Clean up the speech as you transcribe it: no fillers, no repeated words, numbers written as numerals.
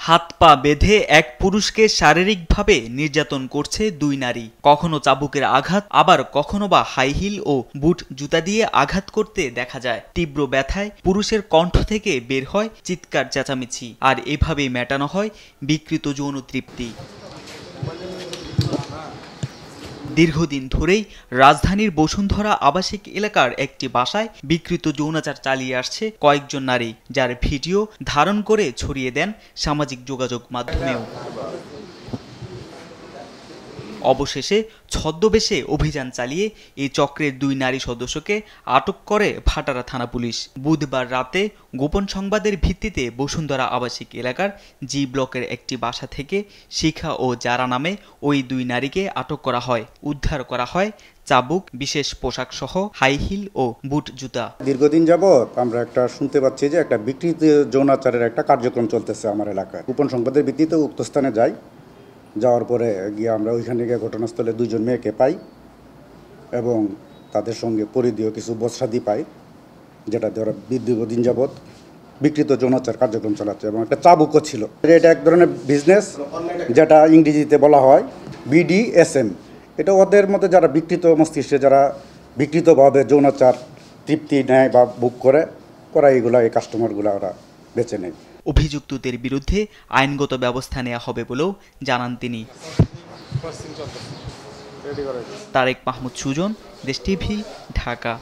হাত পা বেঁধে এক পুরুষকে শারীরিকভাবে নির্যাতন করছে দুই নারী। কখনো চাবুকের আঘাত, আবার কখনো বা হাই হিল ও বুট জুতা দিয়ে আঘাত করতে দেখা যায়। তীব্র ব্যথায় পুরুষের কণ্ঠ থেকে বের হয় চিৎকার চেঁচামেচি, আর এভাবেই মেটানো হয় বিকৃত যৌন তৃপ্তি। দীর্ঘদিন ধরেই রাজধানীর বসুন্ধরা আবাসিক এলাকার একটি বাসায় বিকৃত যৌনাচার চালিয়ে আসছে কয়েকজন নারী, যার ভিডিও ধারণ করে ছড়িয়ে দেন সামাজিক যোগাযোগ মাধ্যমেও। অবশেষে ছদ্মবেশে অভিযান চালিয়ে এই চক্রের দুই নারী সদস্যকে আটক করে ভাটারা থানা পুলিশ। বুধবার রাতে গোপন সংবাদের ভিত্তিতে বসুন্ধরা আবাসিক এলাকার জি ব্লকের একটি বাসা থেকে শিখা ও জারা নামে ওই দুই নারীকে আটক করা হয়। উদ্ধার করা হয় চাবুক, বিশেষ পোশাক সহ হাই হিল ও বুট জুতা। দীর্ঘদিন যাবৎ আমরা একটা শুনতে পাচ্ছি যে একটা বিকৃত যৌনাচারের একটা কার্যক্রম চলতেছে আমার এলাকায়। গোপন সংবাদের ভিত্তিতে উক্ত স্থানে যাই, যাওয়ার পরে গিয়ে আমরা ওইখানে গিয়ে ঘটনাস্থলে দুইজন মেয়েকে পাই এবং তাদের সঙ্গে পরিধীয় কিছু বস্ত্রাদি পাই, যেটা ধরো দীর্ঘদিন যাবৎ বিকৃত যৌনাচার কার্যক্রম চালাচ্ছে এবং একটা চাবুকও ছিল। এটা এক ধরনের বিজনেস, যেটা ইংরেজিতে বলা হয় BDSM। এটা ওদের মধ্যে যারা বিকৃত মস্তিষ্কে, যারা বিকৃতভাবে যৌনাচার তৃপ্তি নেয় বা বুক করে এইগুলা, এই কাস্টমারগুলো ওরা বেছে নেয়। অভিযুক্তদের বিরুদ্ধে আইনগত ব্যবস্থা নেওয়া হবে বলেও জানান তিনি। তারেক মাহমুদ সুজন, দেশ টিভি, ঢাকা।